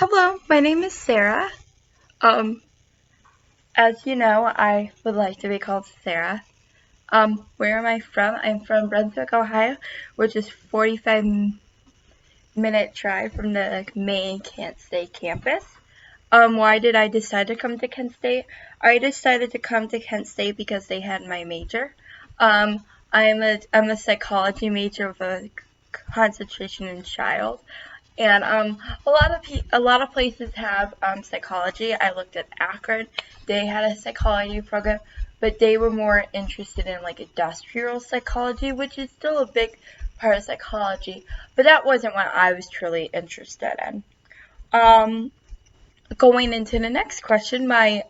Hello, my name is Sarah. Um, as you know, I would like to be called Sarah. Where am I from? I'm from Brunswick, Ohio, which is 45-minute drive from the main Kent State campus. Why did I decide to come to Kent State? I decided to come to Kent State because they had my major. Um, I'm a psychology major with a concentration in child. And a lot of places have psychology. I looked at Akron; they had a psychology program, but they were more interested in like industrial psychology, which is still a big part of psychology. But that wasn't what I was truly interested in. Um, Going into the next question, my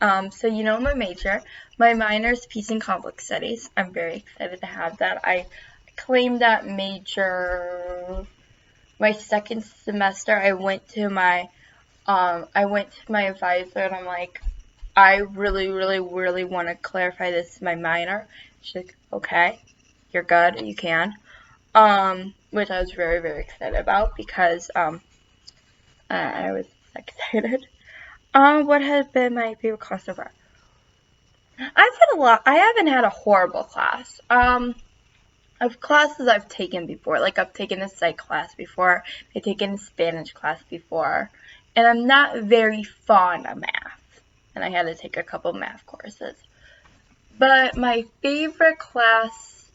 major, my minor is peace and conflict studies. I'm very excited to have that. I claimed that major my second semester. I went to my advisor and I'm like, I really, really, really want to clarify this is my minor. She's like, okay, you're good, you can. Which I was very, very excited about because I was excited. What has been my favorite class so far? I've had a lot. I haven't had a horrible class. Of classes I've taken before. Like I've taken a psych class before, I've taken a Spanish class before, and I'm not very fond of math. And I had to take a couple math courses. But my favorite class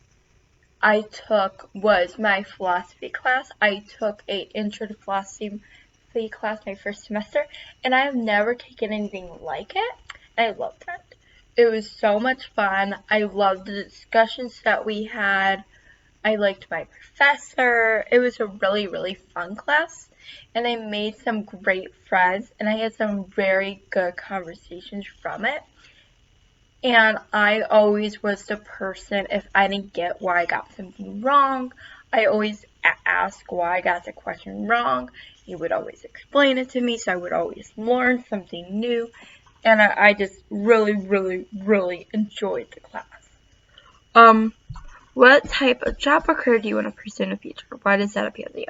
I took was my philosophy class. I took a intro to philosophy class my first semester, and I have never taken anything like it. I loved it. It was so much fun. I loved the discussions that we had. I liked my professor. It was a really, really fun class. And I made some great friends and I had some very good conversations from it. And I always was the person, if I didn't get why I got something wrong, I always ask why I got the question wrong. He would always explain it to me, so I would always learn something new. And I just really, really, really enjoyed the class. Um, what type of job or career do you want to pursue in the future? Why does that appeal to you?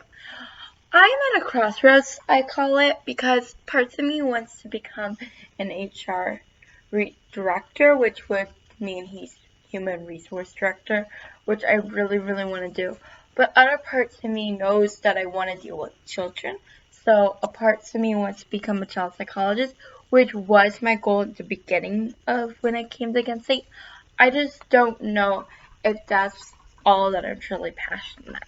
I'm at a crossroads, I call it, because parts of me wants to become an HR director, which would mean he's human resource director, which I really, really want to do. But other parts of me knows that I want to deal with children. So a part of me wants to become a child psychologist, which was my goal at the beginning of when I came to Kent State. I just don't know if that's all that I'm truly passionate about.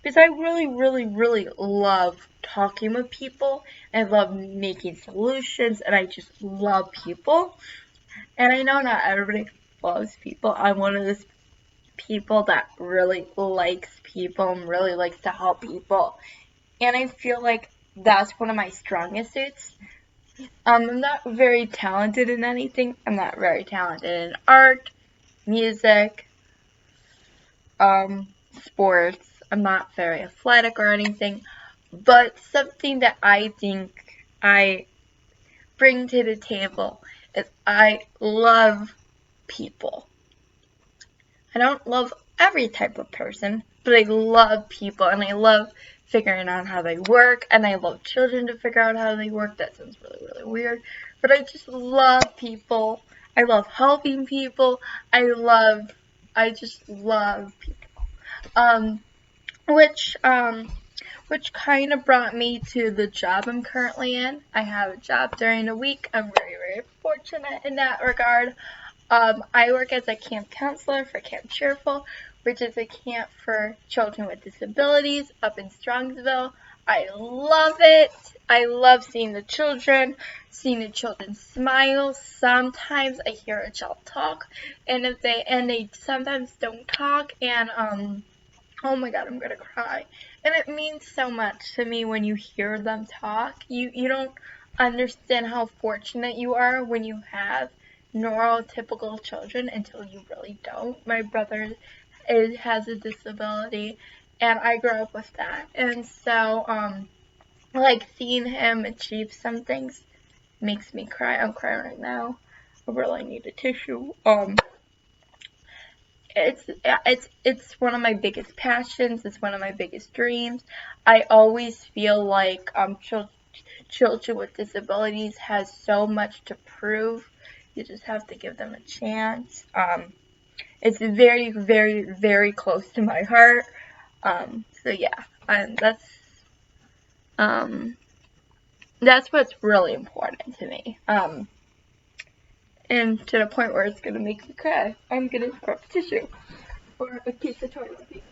Because I really, really, really love talking with people. I love making solutions, and I just love people. And I know not everybody loves people. I'm one of those people that really likes people and really likes to help people. And I feel like that's one of my strongest suits. I'm not very talented in anything. I'm not very talented in art, music, sports. I'm not very athletic or anything, but something that I think I bring to the table is I love people. I don't love every type of person, but I love people and I love figuring out how they work and I love children to figure out how they work. That sounds really, really weird, but I just love people. I love helping people. I just love people. Um, which which kind of brought me to the job I'm currently in. I have a job during the week. I'm very, very fortunate in that regard. I work as a camp counselor for Camp Cheerful, which is a camp for children with disabilities up in Strongsville. I love it. I love seeing the children smile. Sometimes I hear a child talk, and they sometimes don't talk, and oh my god, I'm gonna cry. And it means so much to me when you hear them talk. You don't understand how fortunate you are when you have neurotypical children until you really don't. My brother has a disability and I grew up with that. And so, like seeing him achieve some things makes me cry. I'm crying right now. I really need a tissue. It's one of my biggest passions. It's one of my biggest dreams. I always feel like children with disabilities has so much to prove. You just have to give them a chance. It's very, very, very close to my heart. So yeah, that's what's really important to me. And to the point where it's gonna make me cry. I'm gonna grab tissue or a piece of toilet paper.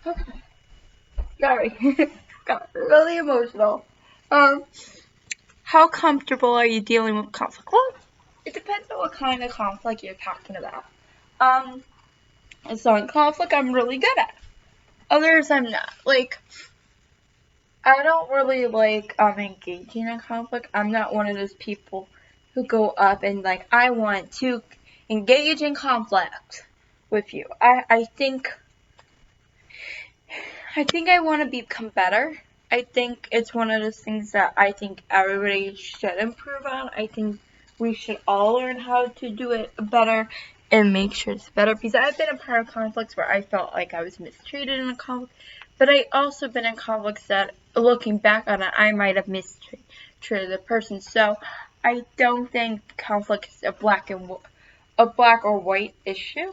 Okay. Sorry. Got really emotional. How comfortable are you dealing with conflict? Well, it depends on what kind of conflict you're talking about. Some conflict I'm really good at. Others I'm not. Like, I don't really like engaging in conflict. I'm not one of those people who go up and like, I want to engage in conflict with you. I think I want to become better. I think it's one of those things that I think everybody should improve on. I think we should all learn how to do it better and make sure it's better, because I've been a part of conflicts where I felt like I was mistreated in a conflict, but I also been in conflicts that, looking back on it, I might have mistreated the person. So I don't think conflict is a black or white issue.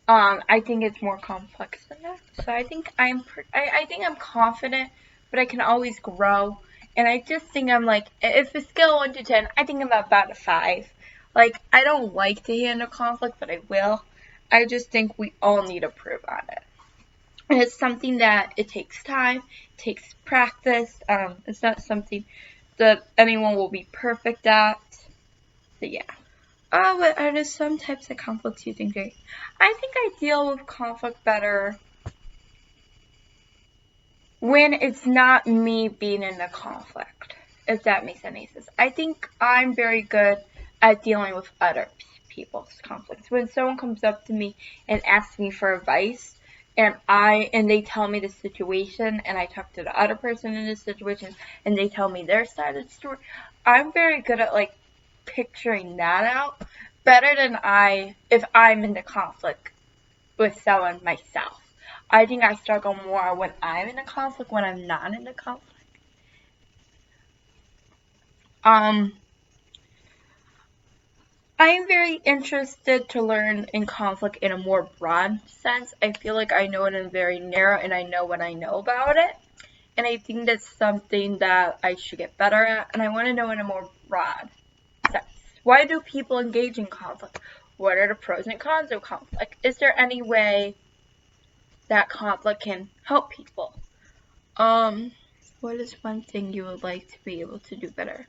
I think it's more complex than that. So I think I think I'm confident, but I can always grow. And I just think I'm like, if a scale of 1 to 10, I think I'm about a 5. Like, I don't like to handle conflict, but I will. I just think we all need to improve on it. And it's something that it takes time, it takes practice. It's not something that anyone will be perfect at. So yeah. But are there some types of conflicts you think are... I think I deal with conflict better when it's not me being in the conflict, if that makes any sense. I think I'm very good at dealing with other people's conflicts. When someone comes up to me and asks me for advice, and they tell me the situation, and I talk to the other person in this situation, and they tell me their side of the story, I'm very good at, like, picturing that out better than if I'm in the conflict with someone myself. I think I struggle more when I'm in a conflict when I'm not in the conflict. I'm very interested to learn in conflict in a more broad sense. I feel like I know it in very narrow, and I know what I know about it. And I think that's something that I should get better at, and I want to know in a more broad sense. Why do people engage in conflict? What are the pros and cons of conflict? Is there any way that conflict can help people? What is one thing you would like to be able to do better?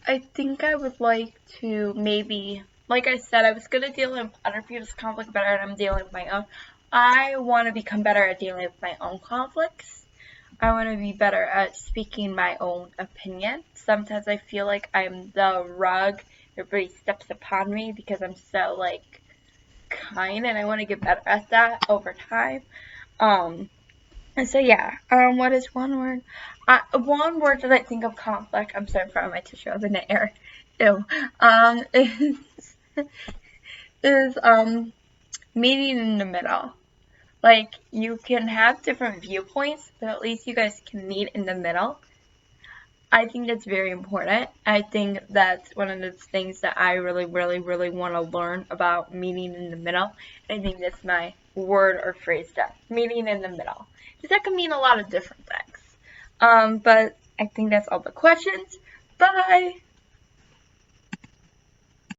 I think I would like to maybe, like I said, I was going to deal with other people's conflict better, and I'm dealing with my own. I want to become better at dealing with my own conflicts. I want to be better at speaking my own opinion. Sometimes I feel like I'm the rug. Everybody steps upon me because I'm so, like, kind, and I want to get better at that over time. And so yeah, what is one word? One word that I think of conflict, I'm sorry, I'm throwing my tissue up in the air. Ew. Is meeting in the middle. Like, you can have different viewpoints, but at least you guys can meet in the middle. I think that's very important. I think that's one of the things that I really, really, really want to learn about meeting in the middle. I think that's my word or phrase there, meeting in the middle. Because that can mean a lot of different things. But I think that's all the questions. Bye!